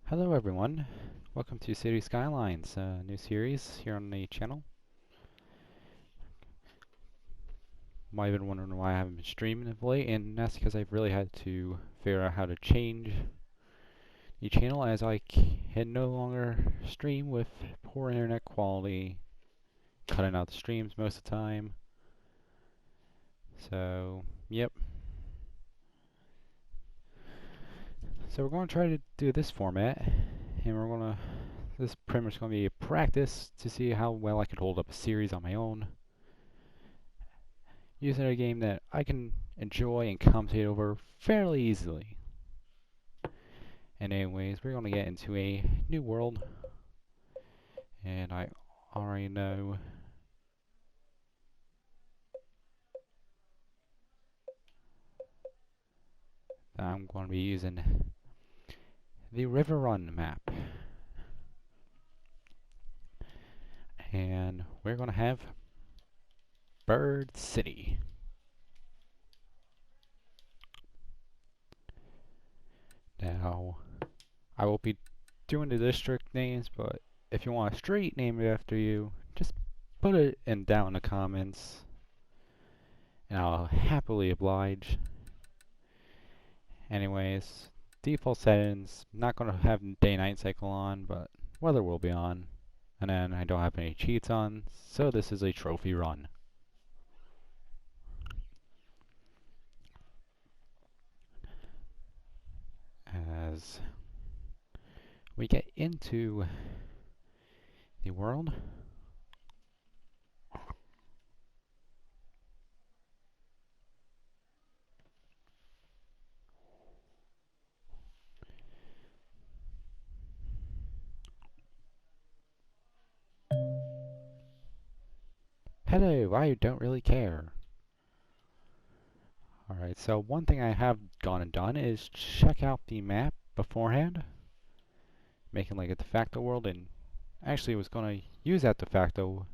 Hello everyone, welcome to City Skylines, new series here on the channel. Might have been wondering why I haven't been streaming of late, and that's because I've really had to figure out how to change the channel as I can no longer stream with poor internet quality, cutting out the streams most of the time. So, yep. So we're going to try to do this format, and this pretty much going to be a practice to see how well I can hold up a series on my own, using a game that I can enjoy and commentate over fairly easily. And anyways, we're going to get into a new world, and I already know that I'm going to be using the River Run map. And we're going to have Bird City. Now, I will be doing the district names, but if you want a street named after you, just put it down in the comments, and I'll happily oblige. Anyways, default settings, not going to have day-night cycle on, but weather will be on. And then I don't have any cheats on, so this is a trophy run. As we get into the world, hello, I don't really care. Alright, so one thing I have gone and done is check out the map beforehand, making like a de facto world, and actually was going to use that de facto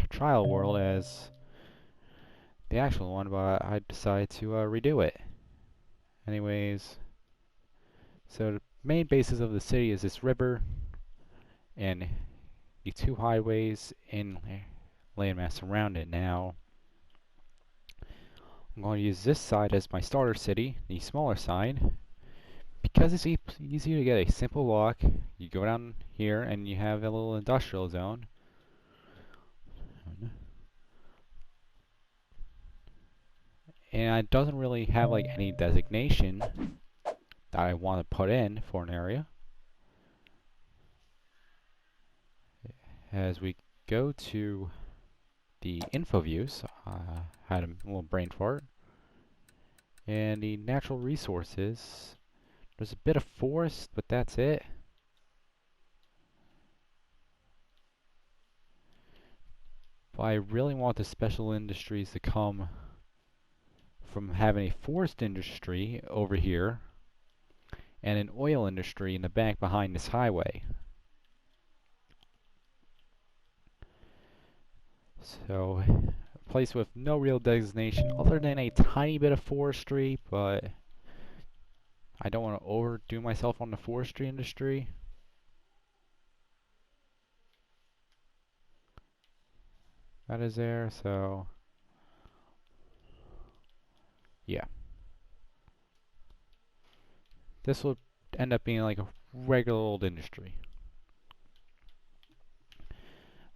trial world as the actual one, but I decided to redo it. Anyways, so the main basis of the city is this river and the two highways and landmass around it. Now, I'm going to use this side as my starter city, the smaller side, because it's easier to get a simple walk. You go down here and you have a little industrial zone. And it doesn't really have like any designation that I want to put in for an area. As we go to the info views, had a little brain fart. And the natural resources, there's a bit of forest, but that's it. But I really want the special industries to come from having a forest industry over here and an oil industry in the back behind this highway. So, a place with no real designation other than a tiny bit of forestry, but I don't want to overdo myself on the forestry industry. That is there, so yeah. This will end up being like a regular old industry.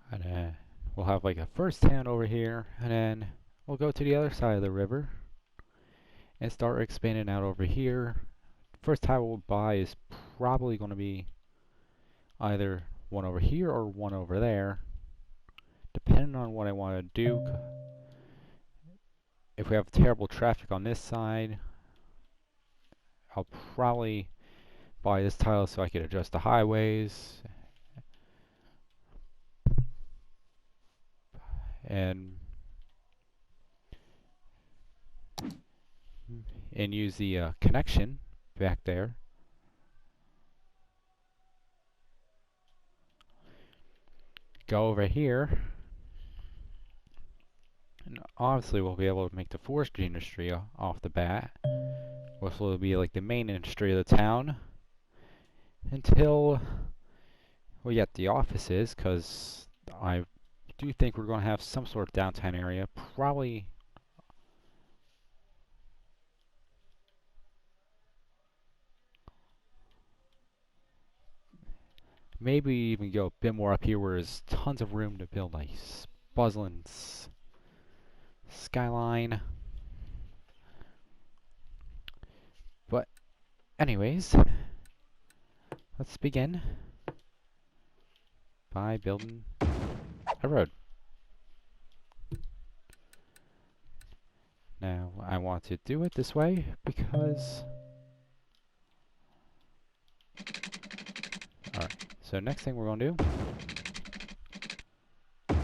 And we'll have like a first town over here, and then we'll go to the other side of the river and start expanding out over here. First town we'll buy is probably going to be either one over here or one over there, depending on what I want to do. If we have terrible traffic on this side, I'll probably buy this tile so I can adjust the highways and use the connection back there. Go over here, and obviously we'll be able to make the forestry industry off the bat, which will be like the main industry of the town. until we get the offices, because I do think we're going to have some sort of downtown area, probably. Maybe even go a bit more up here where there's tons of room to build a buzzing skyline. But anyways, let's begin by building a road. Now I want to do it this way because... Alright, so next thing we're going to do,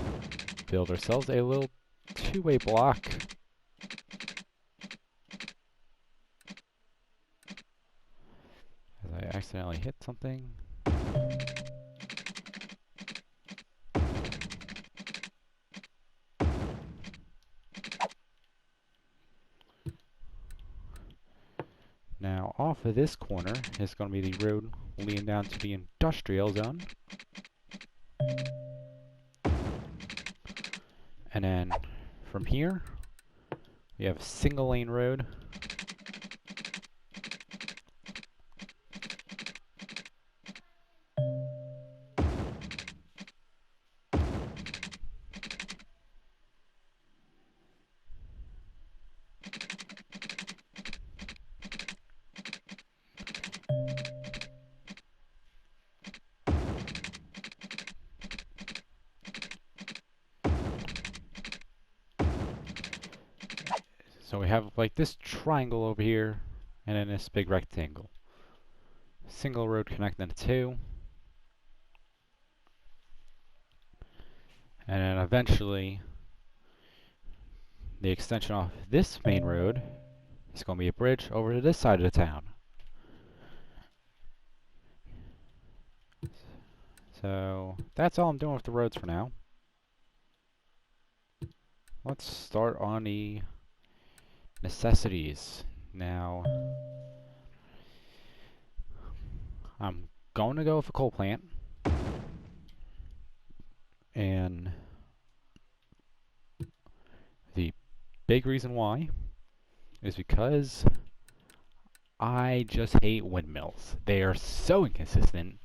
build ourselves a little two-way block. As I accidentally hit something. Now off of this corner is going to be the road leading down to the industrial zone. And then from here, we have a single lane road. So we have like this triangle over here, and then this big rectangle. Single road connecting the two. And then eventually, the extension off this main road is going to be a bridge over to this side of the town. So that's all I'm doing with the roads for now. Let's start on the necessities. Now, I'm going to go with a coal plant. And the big reason why is because I just hate windmills. They are so inconsistent,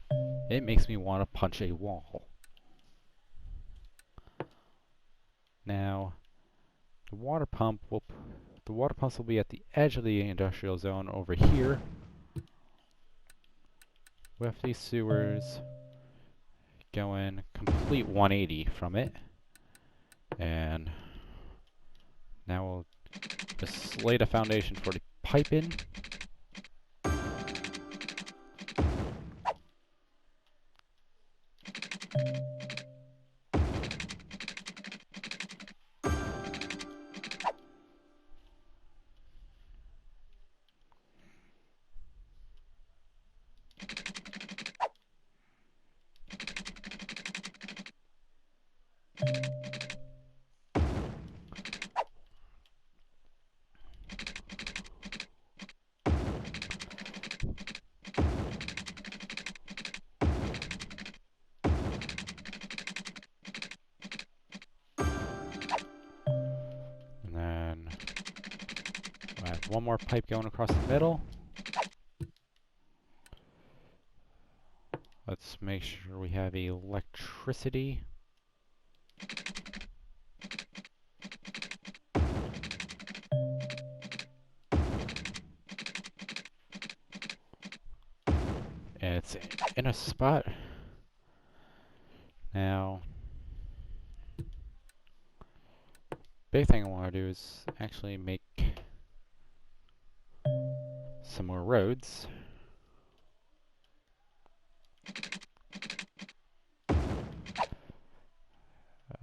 it makes me want to punch a wall. Now, the water pumps will be at the edge of the industrial zone over here, with these sewers going complete 180 from it. And now we'll just lay the foundation for the piping. I have one more pipe going across the middle. Let's make sure we have electricity. And it's in a spot. Now, big thing I want to do is actually make some more roads.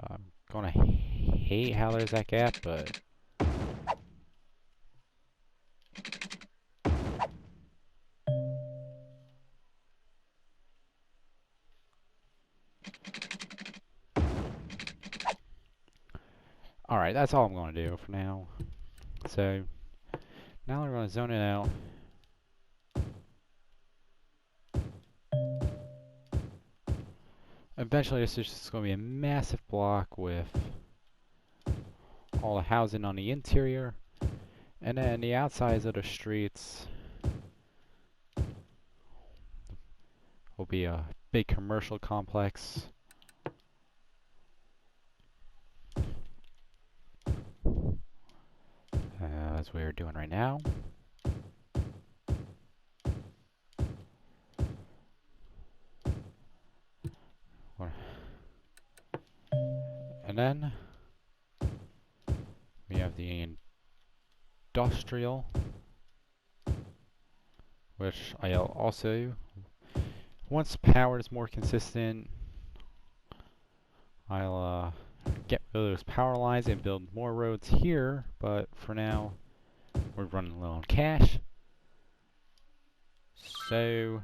I'm gonna hate how there's that gap, but alright, that's all I'm gonna do for now. So now we're gonna zone it out. Eventually this is just going to be a massive block with all the housing on the interior, and then the outsides of the streets will be a big commercial complex. As we're doing right now. And then we have the industrial, which I'll also, once power is more consistent, I'll get rid of those power lines and build more roads here, but for now we're running low on cash. So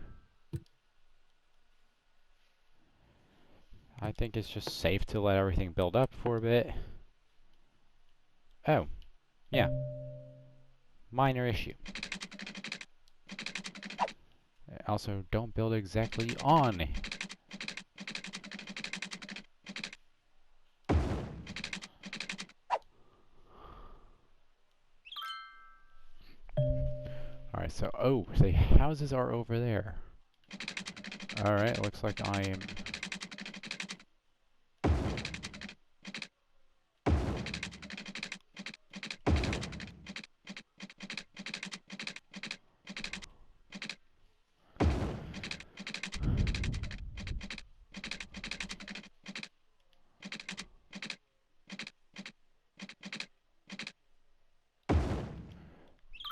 I think it's just safe to let everything build up for a bit. Oh, yeah. Minor issue. Also, don't build exactly on. Alright, so, oh, the houses are over there. Alright, looks like I am...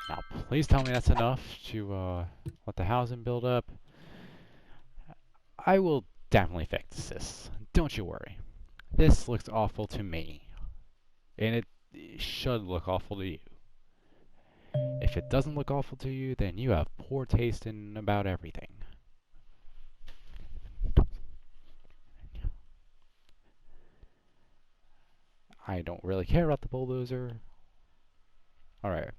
Now, please tell me that's enough to let the housing build up. I will definitely fix this. Don't you worry. This looks awful to me. And it should look awful to you. If it doesn't look awful to you, then you have poor taste in about everything. I don't really care about the bulldozer. Alright.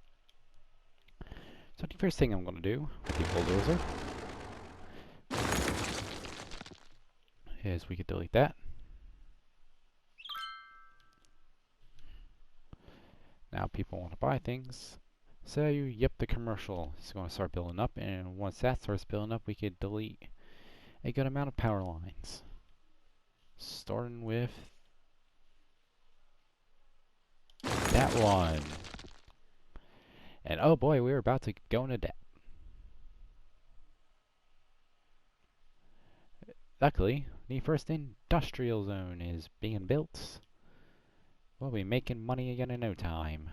So the first thing I'm going to do with the bulldozer is we could delete that. Now people want to buy things. So yep, the commercial is going to start building up, and once that starts building up, we could delete a good amount of power lines. Starting with that one. And oh boy, we're about to go into debt. Luckily, the first industrial zone is being built. We'll be making money again in no time.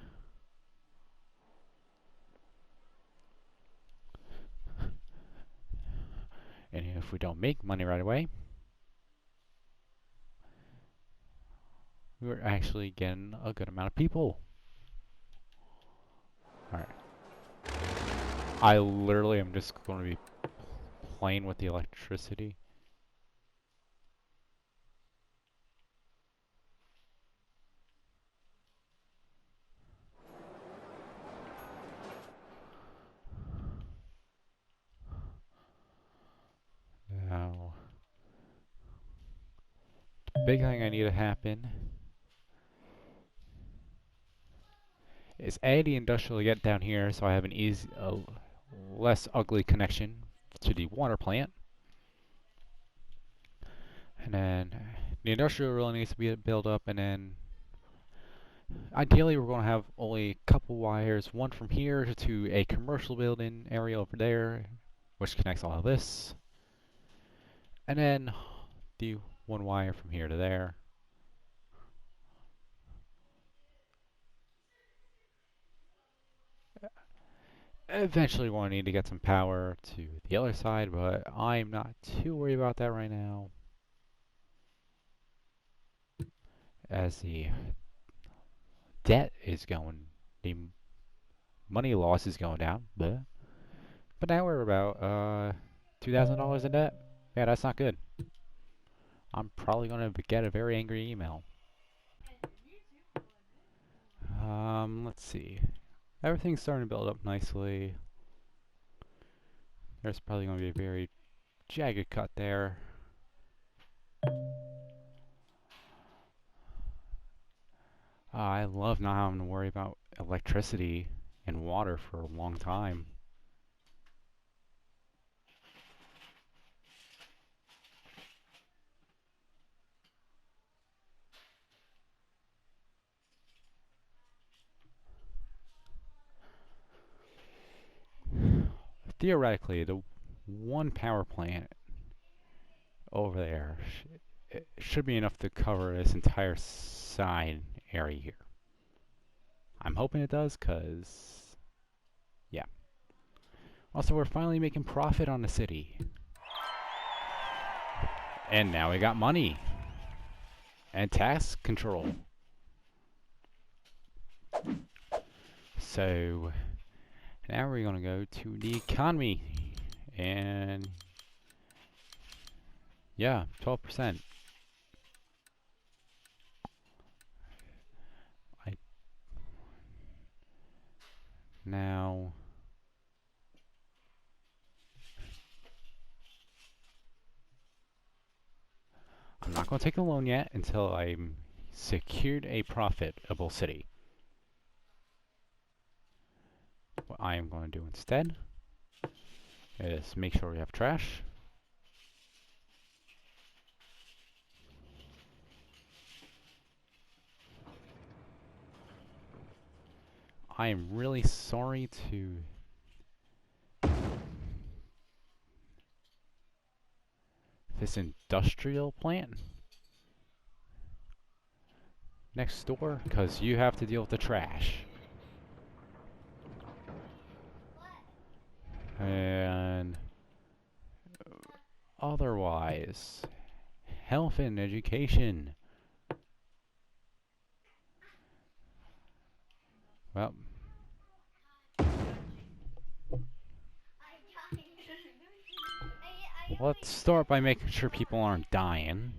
And if we don't make money right away, we're actually getting a good amount of people. Alright. I literally am just going to be playing with the electricity. Now, the big thing I need to happen is A, the industrial get down here so I have an easy, less ugly connection to the water plant. And then the industrial really needs to be built up, and then ideally we're going to have only a couple wires, one from here to a commercial building area over there, which connects all of this. And then the one wire from here to there. Eventually we'll need to get some power to the other side, but I'm not too worried about that right now, as the debt is going, the money loss is going down. But now we're about $2,000 in debt. Yeah, that's not good. I'm probably going to get a very angry email. Let's see. Everything's starting to build up nicely. There's probably going to be a very jagged cut there. I love not having to worry about electricity and water for a long time. Theoretically, the one power plant over there it should be enough to cover this entire side area here. I'm hoping it does, cause yeah. Also, we're finally making profit on the city. And now we got money. And tax control. So, now we're gonna go to the economy. And, yeah, 12%. Now, I'm not gonna take a loan yet until I'm secured a profitable city. What I am going to do instead is make sure we have trash. I am really sorry to this industrial plant next door, because you have to deal with the trash. And otherwise, health and education. Well, let's start by making sure people aren't dying.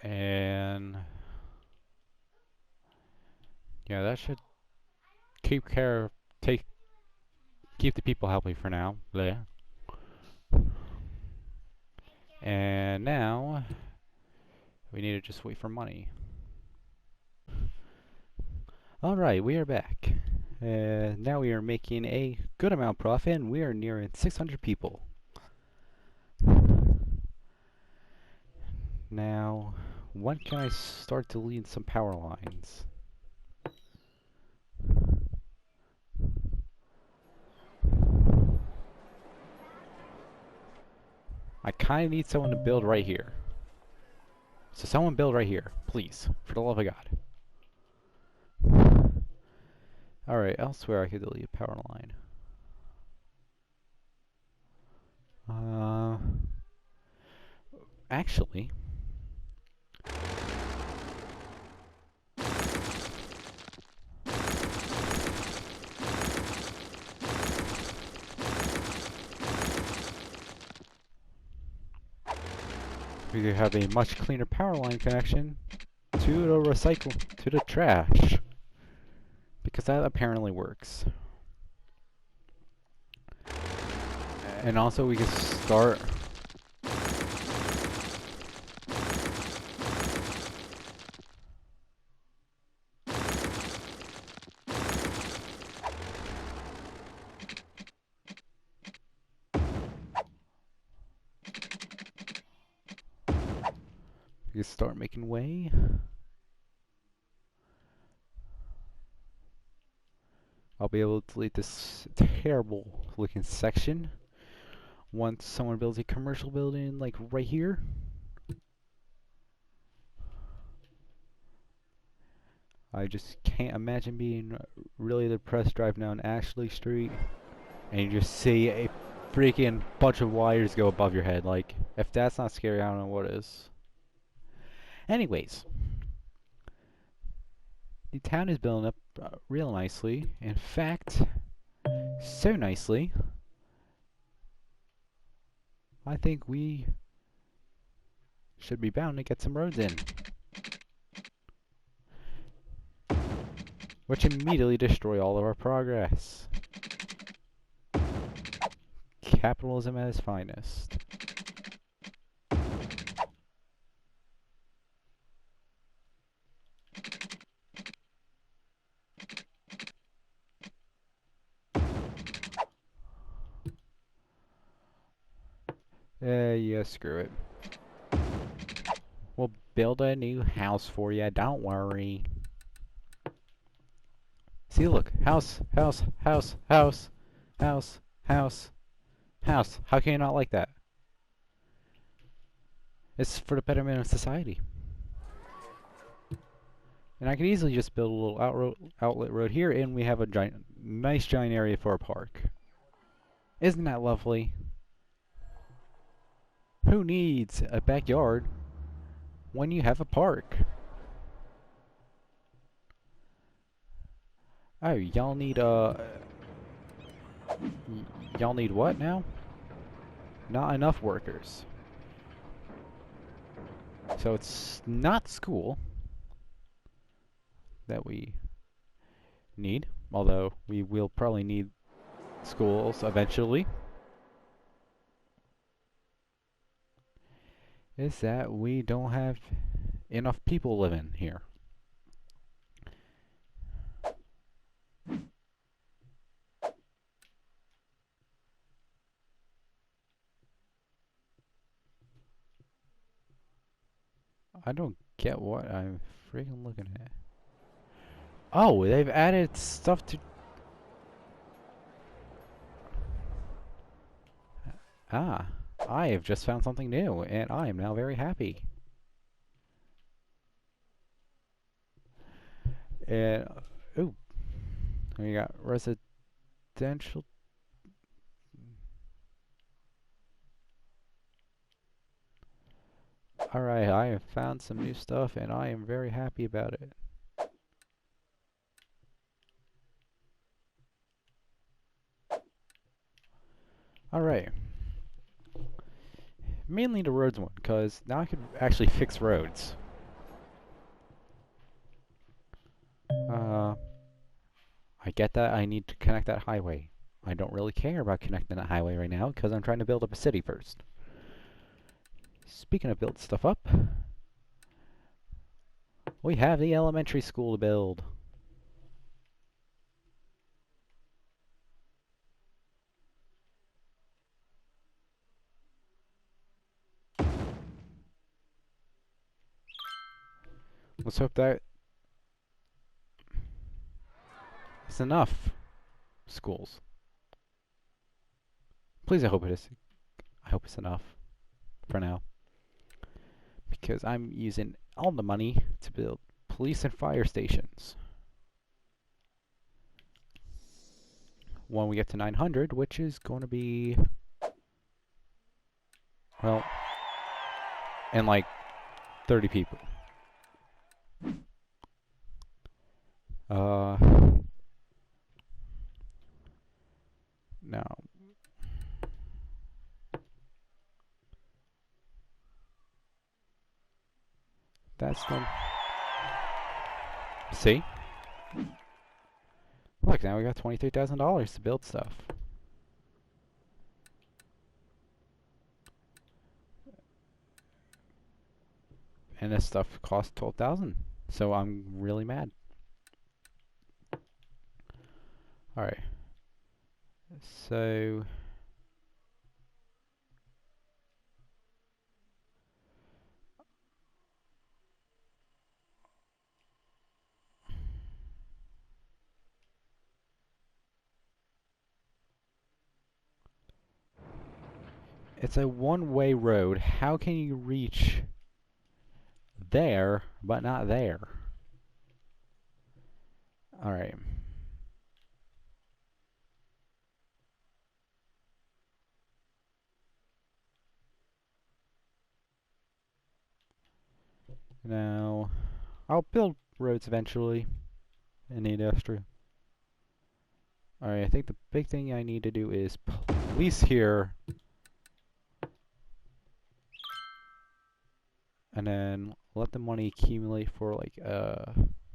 And yeah, that should keep the people healthy for now. Yeah. And now we need to just wait for money. Alright, we are back. Now we are making a good amount of profit, and we are nearing 600 people. Now, when can I start deleting some power lines? I kind of need someone to build right here. So someone build right here, please, for the love of God. Alright, elsewhere I could delete a power line. Actually, we could have a much cleaner power line connection to the trash, because that apparently works. And also we could start making way. I'll be able to delete this terrible looking section once someone builds a commercial building like right here. I just can't imagine being really depressed driving down Ashley Street and you just see a freaking bunch of wires go above your head. Like, if that's not scary, I don't know what is. Anyways, the town is building up real nicely. In fact, so nicely, I think we should be bound to get some roads in. Which immediately destroy all of our progress. Capitalism at its finest. Yeah, screw it. We'll build a new house for you, don't worry. See, look. House, house, house, house, house, house, house. How can you not like that? It's for the betterment of society. And I could easily just build a little outlet road here, and we have a nice giant area for a park. Isn't that lovely? Who needs a backyard when you have a park? Oh, y'all need y'all need what now? Not enough workers. So it's not school that we need, although we will probably need schools eventually. Is that we don't have enough people living here. I don't get what I'm freaking looking at. Oh, they've added stuff to... Ah, I have just found something new, and I am now very happy. And, ooh, we got residential... Alright, I have found some new stuff, and I am very happy about it. Alright. Mainly the roads one, because now I can actually fix roads. I get that I need to connect that highway. I don't really care about connecting that highway right now, because I'm trying to build up a city first. Speaking of build stuff up, we have the elementary school to build. Let's hope that it's enough schools. Please, I hope it is. I hope it's enough for now. Because I'm using all the money to build police and fire stations. When we get to 900, which is going to be... well, and like 30 people. Now, that's the... See? Look, now we got $23,000 to build stuff. And this stuff costs $12,000. So I'm really mad. Alright. So... it's a one-way road. How can you reach there, but not there? Alright. Now, I'll build roads eventually in the industrial. Alright, I think the big thing I need to do is police here. And then let the money accumulate for like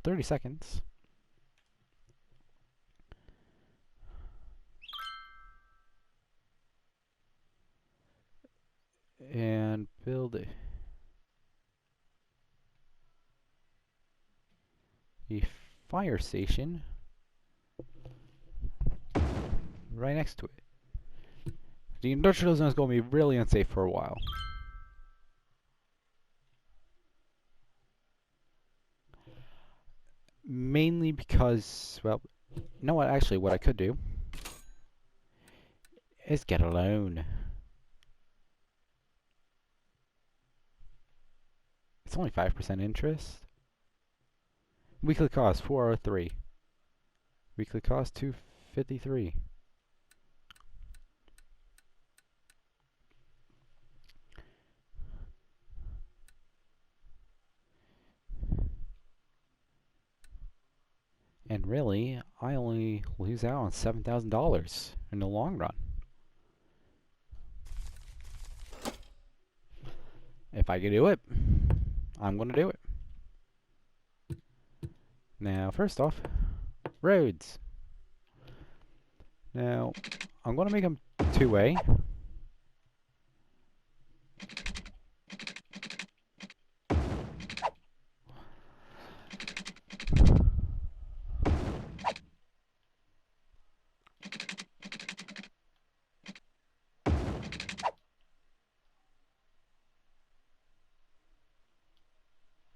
30 seconds. And build a fire station right next to it. The industrial zone is going to be really unsafe for a while. Mainly because, well, you know what, actually what I could do is get a loan. It's only 5% interest. Weekly cost 403. Weekly cost 253. And really, I only lose out on $7,000 in the long run. If I can do it, I'm going to do it. Now, first off, roads. Now, I'm going to make them two-way.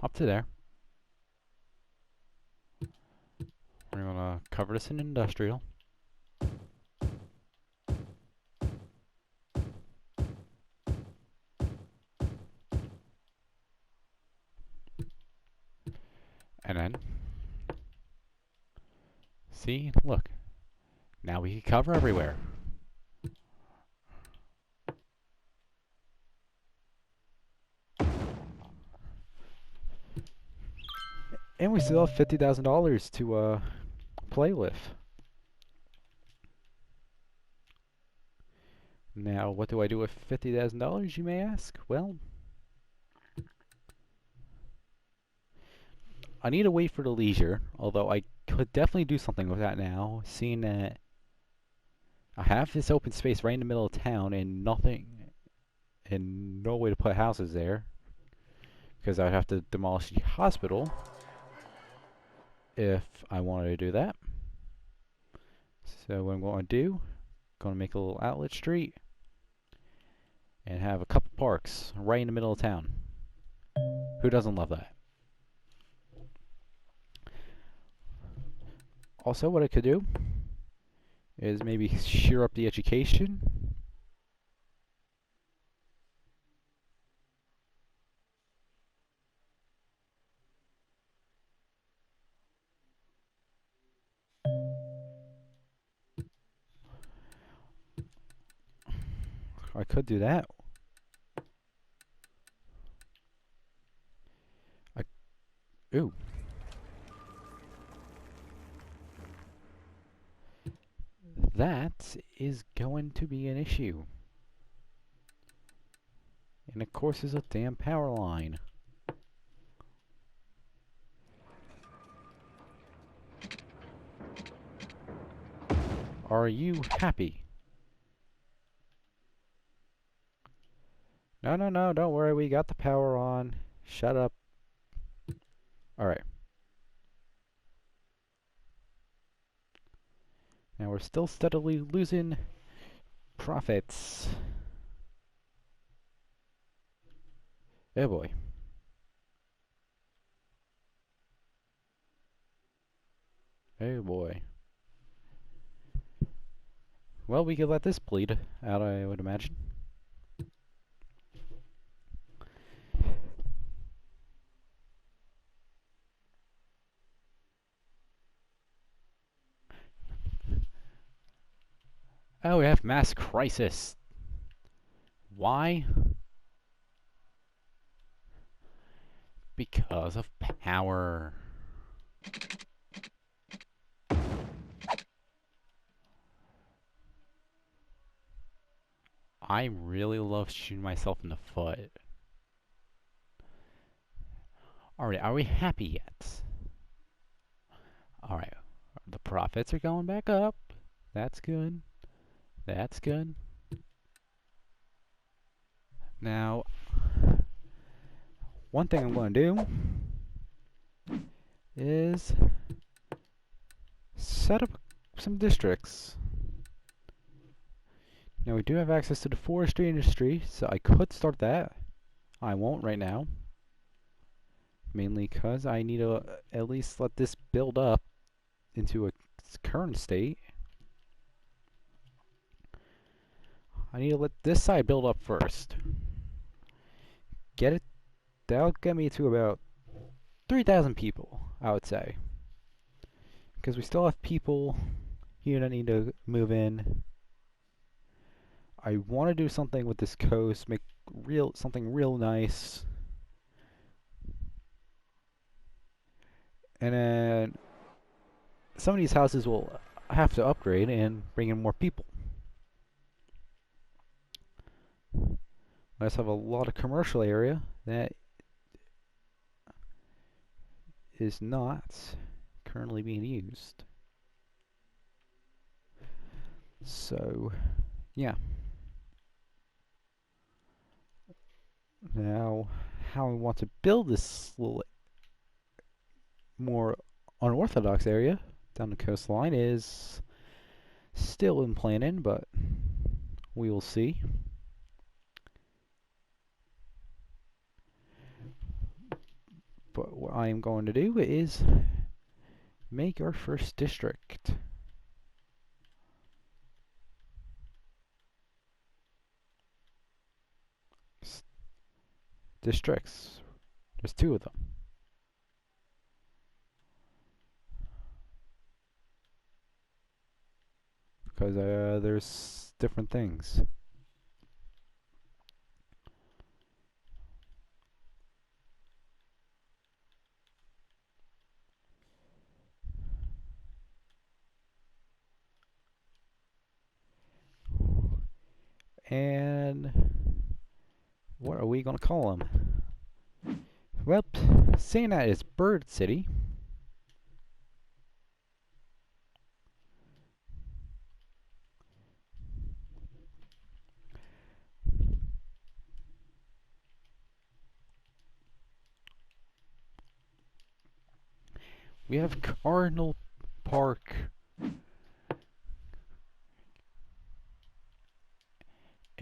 Up to there. We're going to cover this in industrial. And then, see, look. Now we can cover everywhere. And we still have $50,000 to play with. Now, what do I do with $50,000, you may ask? Well, I need to wait for the leisure, although I could definitely do something with that now, seeing that I have this open space right in the middle of town and nothing, and no way to put houses there, because I would have to demolish the hospital if I wanted to do that. So what I'm going to do, I'm going to make a little outlet street and have a couple parks right in the middle of town. Who doesn't love that? Also, what I could do is maybe shear up the education. I could do that. Ooh. That is going to be an issue. And of course there's a damn power line. Are you happy? No, no, no, don't worry, we got the power on. Shut up. Alright. Now we're still steadily losing profits. Oh boy. Oh boy. Well, we could let this bleed out, I would imagine. Oh, we have mass crisis. Why? Because of power. I really love shooting myself in the foot. Alright, are we happy yet? Alright, the profits are going back up. That's good. That's good. Now, one thing I'm going to do is set up some districts. Now we do have access to the forestry industry, so I could start that. I won't right now. Mainly because I need to at least let this build up into a current state. I need to let this side build up first. Get it? That'll get me to about 3,000 people, I would say. Because we still have people here that need to move in. I want to do something with this coast, make something real nice. And then some of these houses will have to upgrade and bring in more people. Let's have a lot of commercial area that is not currently being used. So, yeah. Now, how we want to build this little more unorthodox area down the coastline is still in planning, but we will see. But what I am going to do is make our first district. Districts. There's 2 of them. Because there's different things. And what are we going to call them? Well, seeing that it's Bird City, we have Cardinal Park.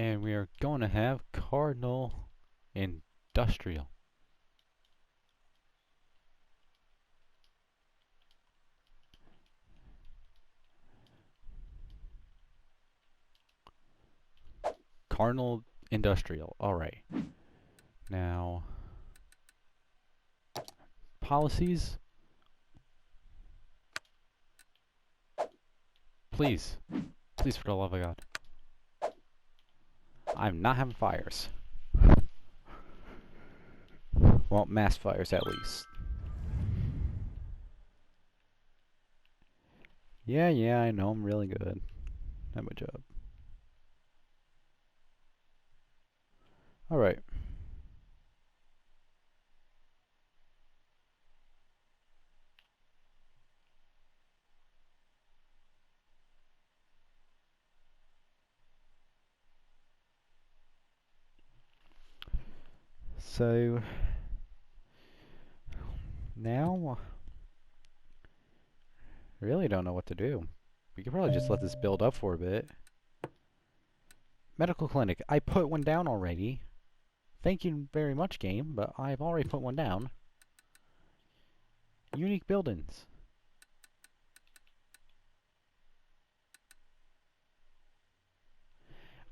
And we are going to have Cardinal Industrial. Cardinal Industrial. Alright. Now, policies. Please. Please, for the love of God. I'm not having fires. Well, mass fires at least. Yeah, I know I'm really good at my job. Alright. So, now, I really don't know what to do. We could probably just let this build up for a bit. Medical clinic. I put one down already. Thank you very much, game, but I've already put one down. Unique buildings.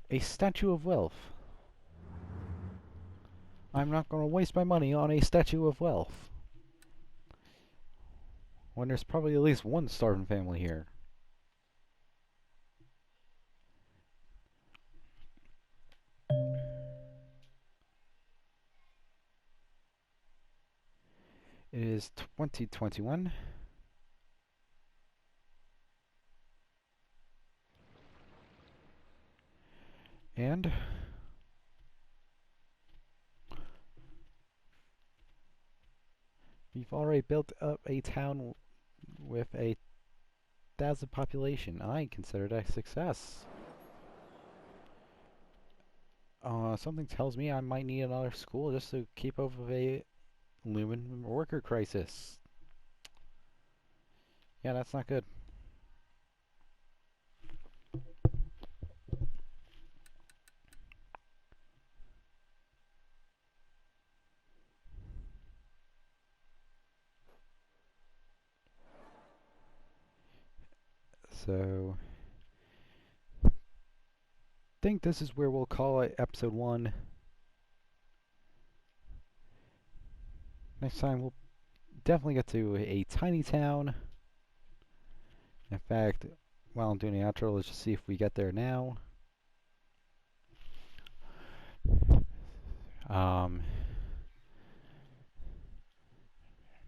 A statue of wealth. I'm not going to waste my money on a statue of wealth when there's probably at least one starving family here. It is 2021. And we've already built up a town with a 1,000 population. I consider that a success. Something tells me I might need another school just to keep up with a looming worker crisis. Yeah, that's not good. So, think this is where we'll call it episode 1. Next time we'll definitely get to a tiny town. In fact, while I'm doing the outro, let's just see if we get there now. And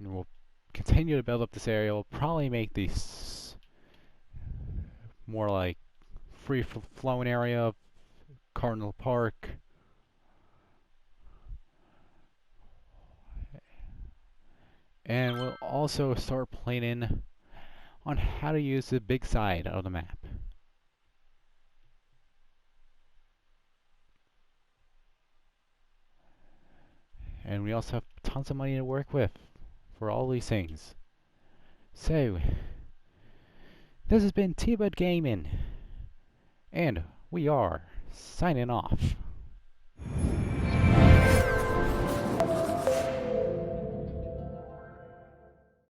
we'll continue to build up this area. We'll probably make this more like free-flowing area, Cardinal Park. And we'll also start planning on how to use the big side of the map. And we also have tons of money to work with for all these things. So, this has been Pt.1 Gaming, and we are signing off.